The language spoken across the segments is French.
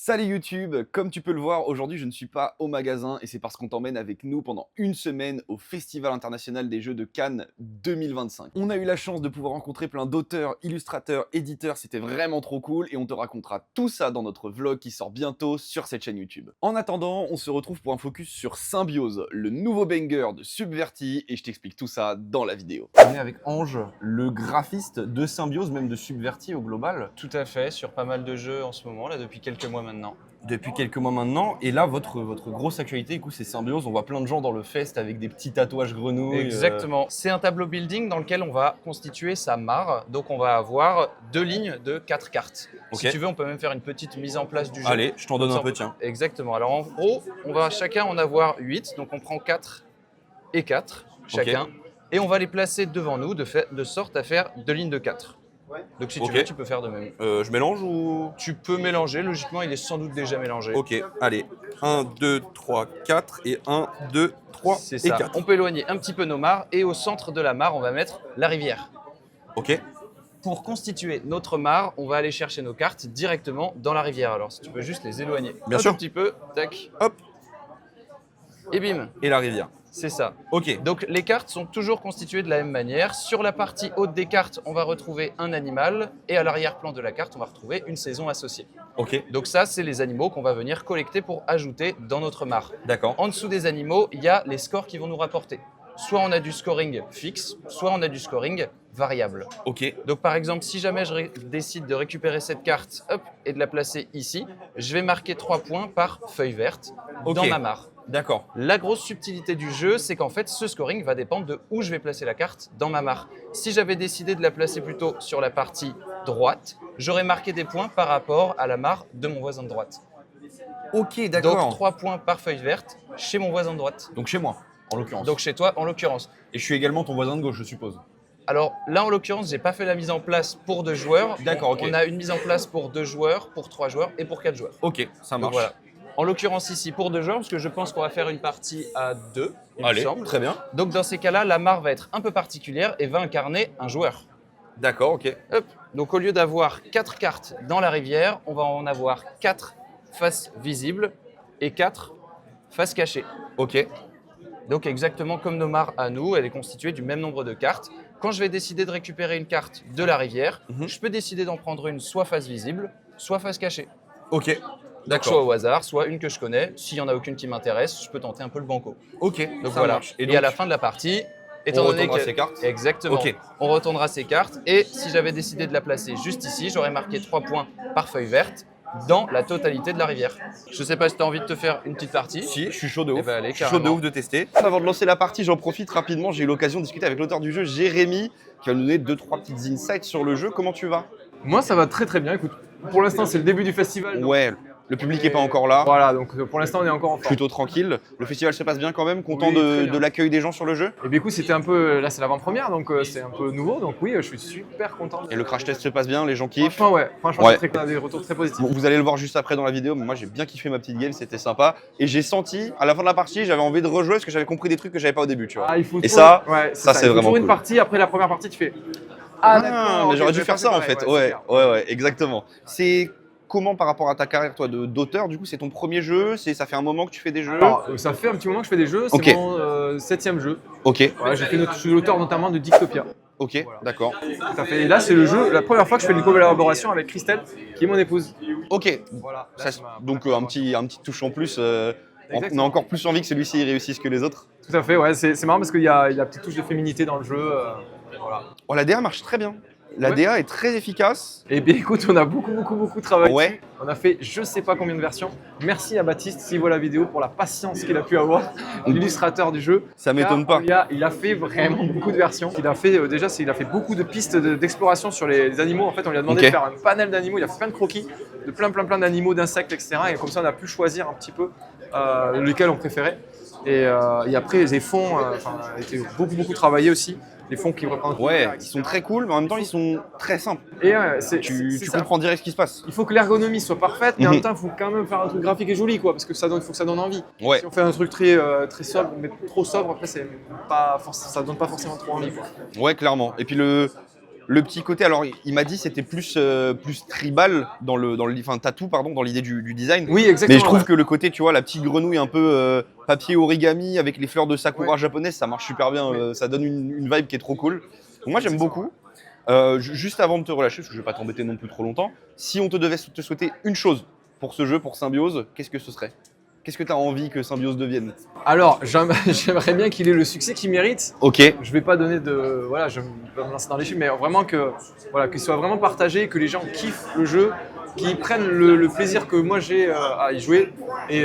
Salut YouTube, comme tu peux le voir, aujourd'hui je ne suis pas au magasin et c'est parce qu'on t'emmène avec nous pendant une semaine au Festival international des jeux de Cannes 2025. On a eu la chance de pouvoir rencontrer plein d'auteurs, illustrateurs, éditeurs, c'était vraiment trop cool et on te racontera tout ça dans notre vlog qui sort bientôt sur cette chaîne YouTube. En attendant, on se retrouve pour un focus sur Symbiose, le nouveau banger de Subverti et je t'explique tout ça dans la vidéo. On est avec Ange, le graphiste de Symbiose, même de Subverti au global. Tout à fait, sur pas mal de jeux en ce moment, là, depuis quelques mois maintenant. Depuis quelques mois maintenant, et là votre grosse actualité, du coup, c'est Symbiose. On voit plein de gens dans le fest avec des petits tatouages grenouilles. Exactement. C'est un tableau building dans lequel on va constituer sa mare. Donc on va avoir 2 lignes de 4 cartes. Ok. Si tu veux, on peut même faire une petite mise en place du jeu. Allez, je t'en donne un Ça, peu, tiens. Exactement. Alors en gros, on va chacun en avoir 8. Donc on prend 4 et 4 chacun. Ok. Et on va les placer devant nous de sorte à faire 2 lignes de 4. Donc si tu Ok. veux, tu peux faire de même. Je mélange ou... Tu peux mélanger. Logiquement, il est sans doute déjà mélangé. Ok, allez. 1, 2, 3, 4 et 1, 2, 3 C'est et ça. 4. On peut éloigner un petit peu nos mares et au centre de la mare, on va mettre la rivière. Ok. Pour constituer notre mare, on va aller chercher nos cartes directement dans la rivière. Alors si tu peux juste les éloigner Bien un sûr. tout petit peu, tac, Hop, et bim, et la rivière. c'est ça. Ok. Donc les cartes sont toujours constituées de la même manière. Sur la partie haute des cartes, on va retrouver un animal et à l'arrière-plan de la carte, on va retrouver une saison associée. Ok, Donc ça, c'est les animaux qu'on va venir collecter pour ajouter dans notre mare. d'accord. En dessous des animaux, il y a les scores qui vont nous rapporter. Soit on a du scoring fixe, soit on a du scoring variable. Ok, Donc par exemple, si jamais je décide de récupérer cette carte hop, et de la placer ici, je vais marquer 3 points par feuille verte dans Ok. ma mare. d'accord. La grosse subtilité du jeu, c'est qu'en fait, ce scoring va dépendre de où je vais placer la carte dans ma mare. Si j'avais décidé de la placer plutôt sur la partie droite, j'aurais marqué des points par rapport à la mare de mon voisin de droite. Ok, Donc d'accord. 3 points par feuille verte chez mon voisin de droite. Donc chez moi, en l'occurrence. Donc chez toi, en l'occurrence. Et je suis également ton voisin de gauche, je suppose. Alors là, en l'occurrence, j'ai pas fait la mise en place pour 2 joueurs. D'accord, ok. On a une mise en place pour 2 joueurs, pour 3 joueurs et pour 4 joueurs. Ok, ça Donc marche. voilà. En l'occurrence ici pour 2 joueurs, parce que je pense qu'on va faire une partie à 2, il me Allez, semble. très bien. Donc dans ces cas-là, la mare va être un peu particulière et va incarner un joueur. D'accord, ok. Hop. Donc au lieu d'avoir 4 cartes dans la rivière, on va en avoir 4 faces visibles et 4 faces cachées. Ok, Donc exactement comme nos mares à nous, elle est constituée du même nombre de cartes. Quand je vais décider de récupérer une carte de la rivière, je peux décider d'en prendre une soit face visible, soit face cachée. ok. Donc soit D'accord. au hasard, soit une que je connais. S'il n'y en a aucune qui m'intéresse, je peux tenter un peu le banco. Ok, Donc ça voilà. marche. Et, donc, à la fin de la partie, étant donné retournera que ses cartes. Exactement. Ok. On retournera ses cartes. Et si j'avais décidé de la placer juste ici, j'aurais marqué 3 points par feuille verte dans la totalité de la rivière. Je sais pas si tu as envie de te faire une petite partie. Si, je suis chaud de ouf. Eh ben, allez, je suis chaud de carrément. ouf de tester. Avant de lancer la partie, j'en profite rapidement. J'ai eu l'occasion de discuter avec l'auteur du jeu, Jérémy, qui va nous donner 2-3 petites insights sur le jeu. Comment tu vas? Moi, ça va très très bien. Écoute, pour l'instant, c'est le début du festival. donc- Ouais, le public n'est pas encore là. Voilà, donc pour l'instant, on est encore en forme. Plutôt tranquille. Le festival se passe bien quand même. Content Oui, très bien. de l'accueil des gens sur le jeu. Et bien, écoute, c'était un peu. Là, c'est l'avant-première, donc c'est un peu nouveau. Donc, oui, je suis super content. Et le crash test se passe bien, les gens kiffent. Franchement, ouais. Franchement, Ouais. on a des retours très positifs. Bon, vous allez le voir juste après dans la vidéo, mais moi j'ai bien kiffé ma petite game, c'était sympa. Et j'ai senti, à la fin de la partie, j'avais envie de rejouer parce que j'avais compris des trucs que j'avais pas au début, tu vois. Ah, il faut Et toujours- ça, ouais, ça, c'est Il faut vraiment toujours une cool. partie. Après la première partie, tu fais. Ah, d'accord, mais ok, j'aurais je dû vais faire passer ça en pareil, fait. c'est Ouais, clair. ouais, exactement. C'est comment par rapport à ta carrière, toi, d'auteur, du coup, c'est ton premier jeu, ça fait un moment que tu fais des jeux. Alors, ça fait un petit moment que je fais des jeux. C'est Ok. mon 7e jeu. Ok, Ouais, je suis l'auteur notamment de Dictopia. ok, d'accord. Ça fait, et là, c'est le jeu, la première fois que je fais une collaboration avec Christelle, qui est mon épouse. Ok, Voilà. Ça, donc un petit touche en plus. On a Exactement. encore plus envie que celui-ci réussisse que les autres. Tout à fait, ouais. C'est marrant parce qu'il y a la petite touche de féminité dans le jeu. Voilà. Oh, la DA marche très bien. La Ouais. DA est très efficace. Et bien écoute, on a beaucoup travaillé. Ouais. dessus. On a fait je sais pas combien de versions. Merci à Baptiste, s'il voit la vidéo, pour la patience qu'il a pu avoir, l'illustrateur du jeu. Ça m'étonne pas. Il a fait vraiment beaucoup de versions. Il a fait il a fait beaucoup de pistes d'exploration sur les animaux. En fait, on lui a demandé Ok. de faire un panel d'animaux. Il a fait plein de croquis de plein d'animaux, d'insectes, etc. Et comme ça, on a pu choisir un petit peu lesquels on préférait. Et après, les fonds, étaient beaucoup travaillés aussi. Les fonds qui représentent. Ouais, ils sont très cool, mais en même temps, ils sont très simples. Et Tu ça. comprends direct ce qui se passe. Il faut que l'ergonomie soit parfaite, mais en Mhm. même temps, il faut quand même faire un truc graphique et joli, quoi, parce que il faut que ça donne envie. Ouais. Si on fait un truc très sobre, mais trop sobre, après, ça donne pas forcément trop envie, quoi. Ouais, clairement. Et puis le petit côté, alors il m'a dit c'était plus, plus tribal enfin tattoo pardon, dans l'idée du design. Oui, exactement. Mais je trouve ouais. que le côté, tu vois, la petite grenouille un peu papier origami avec les fleurs de sakura japonaises, ça marche super bien. Ça donne une vibe qui est trop cool. Donc moi j'aime beaucoup. Juste avant de te relâcher, parce que je vais pas t'embêter non plus trop longtemps, si on te devait te souhaiter une chose pour ce jeu, pour Symbiose, qu'est-ce que ce serait? Qu'est-ce que tu as envie que Symbiose devienne? Alors, j'aimerais bien qu'il ait le succès qu'il mérite. Ok. Je vais pas donner de. Voilà, je vais pas me lancer dans les chiffres, mais vraiment qu'il soit vraiment partagé, que les gens kiffent le jeu, qu'ils prennent le plaisir que moi j'ai à y jouer, et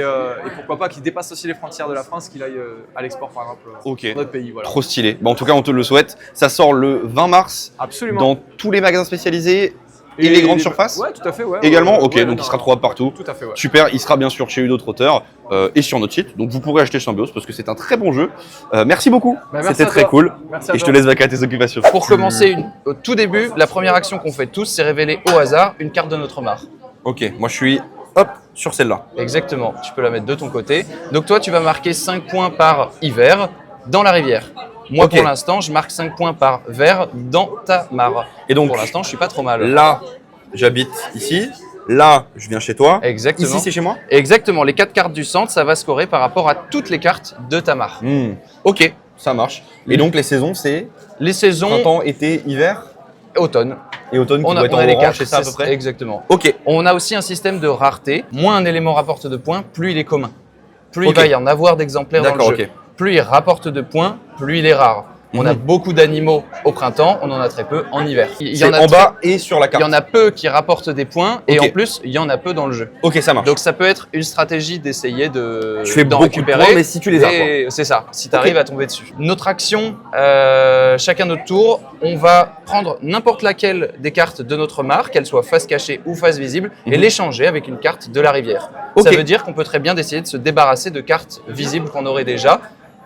pourquoi pas qu'il dépasse aussi les frontières de la France, qu'il aille à l'export par exemple Ok. dans notre pays. Voilà. Trop stylé. Bon, en tout cas, on te le souhaite. Ça sort le 20 mars Absolument. dans tous les magasins spécialisés et les grandes surfaces. Ouais, tout à fait. Ouais, également. ouais, Ok, ouais, donc non, il sera trouvable partout. Tout à fait, ouais. Super, il sera bien sûr chez d'autres auteurs et sur notre site. Donc vous pourrez acheter Symbiose parce que c'est un très bon jeu. Merci beaucoup. Bah, merci C'était à très toi. cool. Merci à Et je toi. te laisse vaquer à tes occupations. Pour commencer, au tout début, la première action qu'on fait tous, c'est révéler au hasard une carte de notre mare. Ok, moi je suis hop sur celle-là. Exactement, tu peux la mettre de ton côté. Donc toi, tu vas marquer 5 points par hiver dans la rivière. Moi, Ok. pour l'instant, je marque 5 points par vert dans ta mare. Et donc Pour l'instant, je suis pas trop mal. là, j'habite ici. Là, je viens chez toi. Exactement. Ici, c'est chez moi. Exactement, les 4 cartes du centre, ça va scorer par rapport à toutes les cartes de ta mare. Ok, ça marche. Et donc les saisons, c'est Les saisons, printemps, été, hiver automne. et automne qui On doit a, être on en a les orange, cartes, c'est ça à peu près. Exactement. Ok. On a aussi un système de rareté. Moins un élément rapporte de points, plus il est commun. Plus Ok. il va y en avoir d'exemplaires dans le D'accord, jeu. ok. Plus il rapporte de points, plus il est rare. On a beaucoup d'animaux au printemps, on en a très peu en hiver. Il y C'est en a en très- bas et sur la Il carte. y en a peu qui rapportent des points et Ok. en plus, il y en a peu dans le jeu. Ok, ça marche. Donc ça peut être une stratégie d'essayer de Tu fais d'en beaucoup de récupérer. points, mais si tu les as, Et c'est ça, si tu arrives à tomber dessus. Notre action, chacun notre tour, on va prendre n'importe laquelle des cartes de notre mare, qu'elle soit face cachée ou face visible, et l'échanger avec une carte de la rivière. Ok. Ça veut dire qu'on peut très bien essayer de se débarrasser de cartes visibles qu'on aurait déjà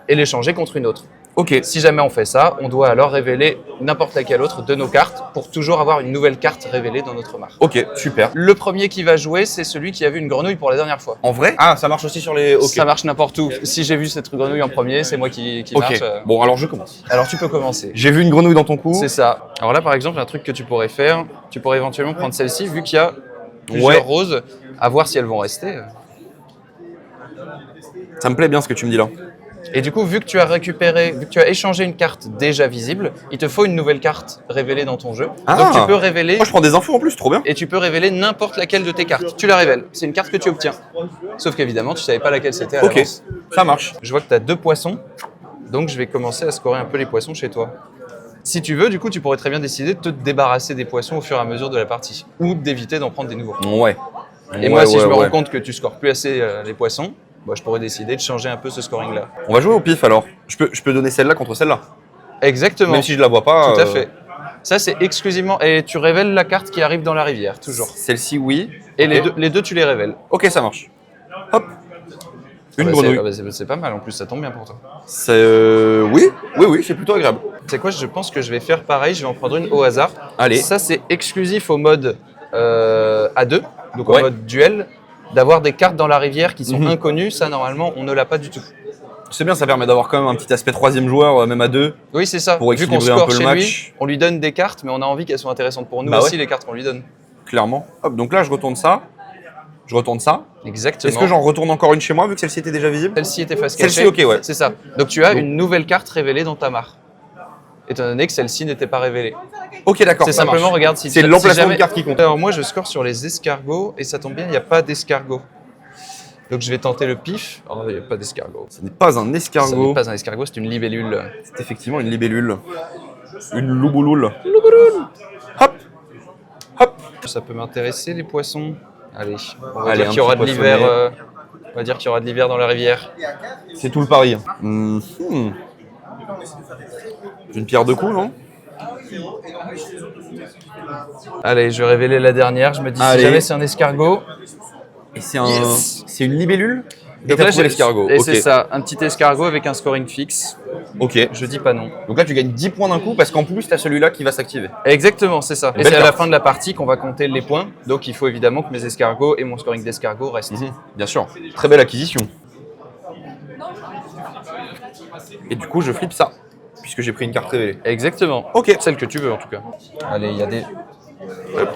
et l'échanger contre une autre. Ok. Si jamais on fait ça, on doit alors révéler n'importe laquelle autre de nos cartes pour toujours avoir une nouvelle carte révélée dans notre mare. Ok, super. Le premier qui va jouer, c'est celui qui a vu une grenouille pour la dernière fois. En vrai? Ah, ça marche aussi sur les. Ok. Ça marche n'importe où. Si j'ai vu cette grenouille en premier, c'est moi qui Ok. marche. Bon, alors je commence. Alors tu peux commencer. J'ai vu une grenouille dans ton cou. C'est ça. Alors là, par exemple, un truc que tu pourrais faire, tu pourrais éventuellement prendre celle-ci, vu qu'il y a plusieurs Ouais. roses, à voir si elles vont rester. Ça me plaît bien ce que tu me dis là. Et du coup, vu que tu as récupéré, vu que tu as échangé une carte déjà visible, il te faut une nouvelle carte révélée dans ton jeu. Ah. Donc tu peux révéler Moi, je prends des infos en plus, trop bien. et tu peux révéler n'importe laquelle de tes cartes. Tu la révèles. C'est une carte que tu obtiens. Sauf qu'évidemment, tu savais pas laquelle c'était à Ok, l'avance. ça marche. Je vois que tu as 2 poissons, donc je vais commencer à scorer un peu les poissons chez toi. Si tu veux, du coup, tu pourrais très bien décider de te débarrasser des poissons au fur et à mesure de la partie, ou d'éviter d'en prendre des nouveaux. Ouais. Et moi, si je me rends compte que tu scores plus assez les poissons, bah, je pourrais décider de changer un peu ce scoring-là. On va jouer au pif alors. Je peux donner celle-là contre celle-là. Exactement. Même si je la vois pas. Tout à fait. Ça, c'est exclusivement. Et tu révèles la carte qui arrive dans la rivière, toujours. Celle-ci, oui. Et Ok. les deux, tu les révèles. Ok, ça marche. Hop. Une Bah, grenouille. c'est pas mal, en plus, ça tombe bien pour toi. C'est. Oui, c'est plutôt agréable. C'est quoi, je pense que je vais faire pareil, je vais en prendre une au hasard. Allez. Ça, c'est exclusif au mode A2, donc Ouais. en mode duel, d'avoir des cartes dans la rivière qui sont Mhm. inconnues. Ça, normalement, on ne l'a pas du tout. C'est bien, ça permet d'avoir quand même un petit aspect troisième joueur, même à deux. Oui, c'est ça. Pour Vu qu'on équilibrer un score peu le chez match. lui, on lui donne des cartes, mais on a envie qu'elles soient intéressantes pour nous Bah aussi, ouais. les cartes qu'on lui donne. Clairement. Hop, donc là, je retourne ça. Je retourne ça. Exactement. Est-ce que j'en retourne encore une chez moi vu que celle-ci était déjà visible? Celle-ci était face Celle-ci, cachée. ok, ouais. C'est ça. Donc tu as Donc- une nouvelle carte révélée dans ta mare. Étant donné que celle-ci n'était pas révélée. Ok, d'accord. C'est ça simplement, marche. regarde si C'est si l'emplacement jamais- de carte qui compte. Alors moi, je score sur les escargots et ça tombe bien, il n'y a pas d'escargot. Donc je vais tenter le pif. Oh, il n'y a pas d'escargot. Ce n'est pas un Ça n'est escargot. pas un escargot, c'est une libellule. C'est effectivement une libellule. Une loubouloule. Hop. Hop. Ça peut m'intéresser, les poissons. Allez, on va Allez, dire un qu'il y aura de petit l'hiver. poissonnet. On va dire qu'il y aura de l'hiver dans la rivière. C'est tout le pari. Une pierre de coups, non? Allez, je vais révéler la dernière. Je me dis Allez. si jamais c'est un escargot. Et c'est un. Yes. C'est une libellule? Et Donc t'as là, trouvé j'ai l'escargot. Et Ok. c'est ça, un petit escargot avec un scoring fixe. Ok. Je dis pas non. Donc là, tu gagnes 10 points d'un coup parce qu'en plus, tu as celui-là qui va s'activer. Exactement, c'est ça. Et Belle c'est à la carte. fin de la partie qu'on va compter les points. Donc il faut évidemment que mes escargots et mon scoring d'escargot restent. Bien sûr. Très belle acquisition. Et du coup, je flippe ça. puisque j'ai pris une carte révélée. Exactement. Ok. Celle que tu veux en tout cas. Allez, il y a des... Hop.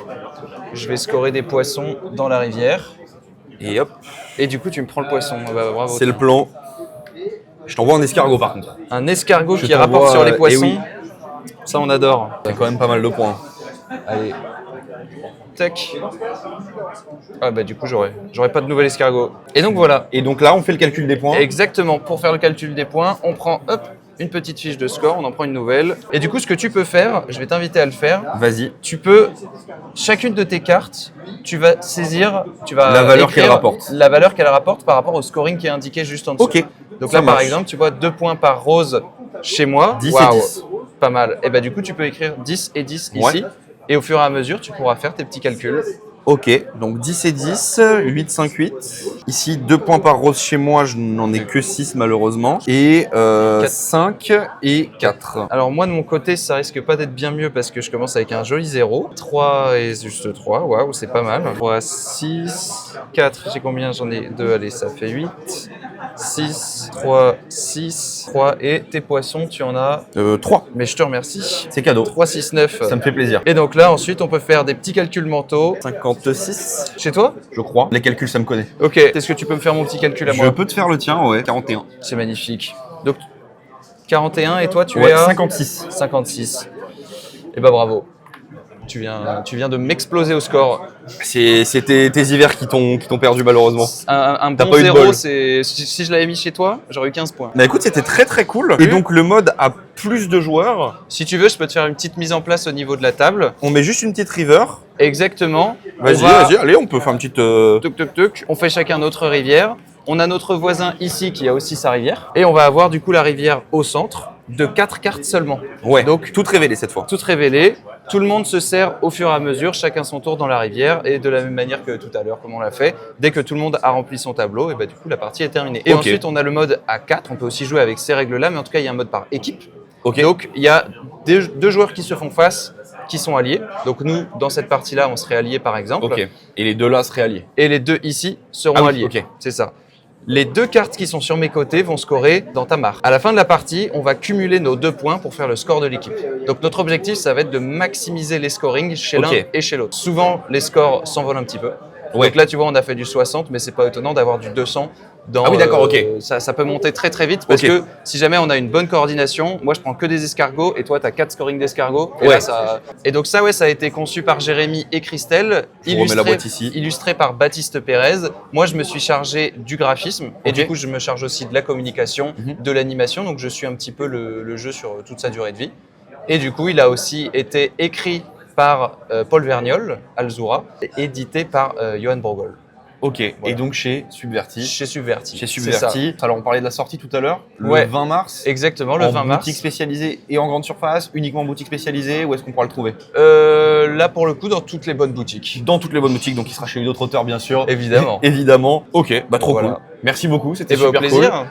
Je vais scorer des poissons dans la rivière. Et hop, Et du coup, tu me prends le poisson. Bah, bravo. c'est le plan. Je t'envoie un escargot par contre. Un escargot Je qui rapporte t'envoie, sur les poissons. oui. Ça, on adore. C'est quand même pas mal de points. Allez. Tac. Ah bah du coup, j'aurais pas de nouvel escargot. Et donc voilà. Et donc là, on fait le calcul des points. Exactement. Pour faire le calcul des points, on prend hop une petite fiche de score, on en prend une nouvelle. Et du coup, ce que tu peux faire, je vais t'inviter à le faire. Vas-y. Tu peux, chacune de tes cartes, tu vas saisir, tu vas La valeur écrire qu'elle rapporte. La valeur qu'elle rapporte par rapport au scoring qui est indiqué juste en dessous. Ok. Donc Ça là, par marche. exemple, tu vois 2 points par rose chez moi. 10 et Waouh, 10. pas mal. Et bah du coup, tu peux écrire 10 et 10 Ouais. ici. Et au fur et à mesure, tu pourras faire tes petits calculs. Ok, donc 10 et 10, 8, 5, 8. Ici, 2 points par rose chez moi, je n'en ai que 6 malheureusement. Et 5 et 4. Alors moi, de mon côté, ça risque pas d'être bien mieux parce que je commence avec un joli 0. 3 et juste 3, waouh, c'est pas mal. 3, 6, 4, j'ai combien? J'en ai 2, allez, ça fait 8. 6, 3, 6, 3. Et tes poissons, tu en as... 3, Mais je te remercie. c'est cadeau. 3, 6, 9. Ça me fait plaisir. Et donc là, ensuite, on peut faire des petits calculs mentaux. 56, Chez toi? je crois. Les calculs, ça me connaît. Ok. Est-ce que tu peux me faire mon petit calcul à Je moi? peux te faire le tien, ouais. 41. C'est magnifique. Donc, 41 et toi, tu Ouais, es à 56. 56. Et bah bravo. Tu viens de m'exploser au score. C'était tes hivers qui t'ont perdu malheureusement. Un T'as bon pas eu de 0, bol. si je l'avais mis chez toi, j'aurais eu 15 points. Bah écoute, c'était très très cool. Et donc le mode a plus de joueurs. Si tu veux, je peux te faire une petite mise en place au niveau de la table. On met juste une petite river. Exactement. Vas-y, On va- vas-y, allez, on peut faire une petite... Tuc, tuc, tuc. On fait chacun notre rivière. On a notre voisin ici qui a aussi sa rivière. Et on va avoir du coup la rivière au centre de 4 cartes seulement. Ouais, Donc- donc toute révélée cette fois. Tout révélé. Tout le monde se sert au fur et à mesure, chacun son tour dans la rivière. Et de la même manière que tout à l'heure, comme on l'a fait, dès que tout le monde a rempli son tableau, et bah, du coup la partie est terminée. Et Ok. ensuite, on a le mode à 4. On peut aussi jouer avec ces règles-là, mais en tout cas, il y a un mode par équipe. Ok. Donc, il y a deux joueurs qui se font face, qui sont alliés. Donc, nous, dans cette partie-là, on serait alliés, par exemple. Ok. Et les deux là seraient alliés. Et les deux ici seront Ah oui, alliés. ok. C'est ça. Les 2 cartes qui sont sur mes côtés vont scorer dans ta mare. À la fin de la partie, on va cumuler nos 2 points pour faire le score de l'équipe. Donc notre objectif, ça va être de maximiser les scorings chez l'un Ok. et chez l'autre. Souvent, les scores s'envolent un petit peu. Ouais. Donc là, tu vois, on a fait du 60, mais c'est pas étonnant d'avoir du 200. Dans, Ah oui, d'accord, ok. Ça peut monter très très vite parce Ok. que si jamais on a une bonne coordination, moi je prends que des escargots et toi tu as 4 scorings d'escargots. Et, Ouais. là, et donc ça, ouais, ça a été conçu par Jérémy et Christelle, Je remets la boîte ici. illustré par Baptiste Pérez. Moi je me suis chargé du graphisme et Ok. du coup je me charge aussi de la communication, Mhm. de l'animation. Donc je suis un petit peu le jeu sur toute sa durée de vie. Et du coup il a aussi été écrit par Paul Verniol, Alzura, et édité par Johan Borgol. Ok. Voilà. Et donc chez Subverti. Chez Subverti. Chez C'est ça. Subverti. Alors on parlait de la sortie tout à l'heure. Ouais. Le 20 mars. Exactement, le en 20 mars. boutique spécialisée et en grande surface, uniquement boutique spécialisée, où est-ce qu'on pourra le trouver? Là, pour le coup, dans toutes les bonnes boutiques. Dans toutes les bonnes boutiques, donc il sera chez d'autres auteurs bien sûr. Évidemment. Évidemment. Ok, bah trop Voilà. cool. Merci beaucoup, c'était Et ben, au super plaisir. cool.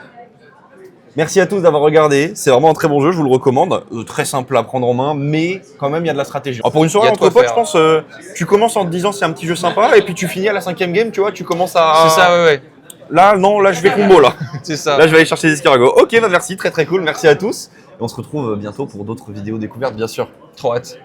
Merci à tous d'avoir regardé, c'est vraiment un très bon jeu, je vous le recommande. Très simple à prendre en main, mais quand même il y a de la stratégie. Alors, pour une Il soirée y a de quoi entre potes, faire. je pense, tu commences en te disant c'est un petit jeu sympa, et puis tu finis à la 5e game, tu vois, tu commences à... C'est ça, ouais. Là, non, là je vais combo là. C'est ça. Là je vais aller chercher des escargots. Ok, bah merci, très très cool, merci à tous. Et on se retrouve bientôt pour d'autres vidéos découvertes, bien sûr. Trop hâte.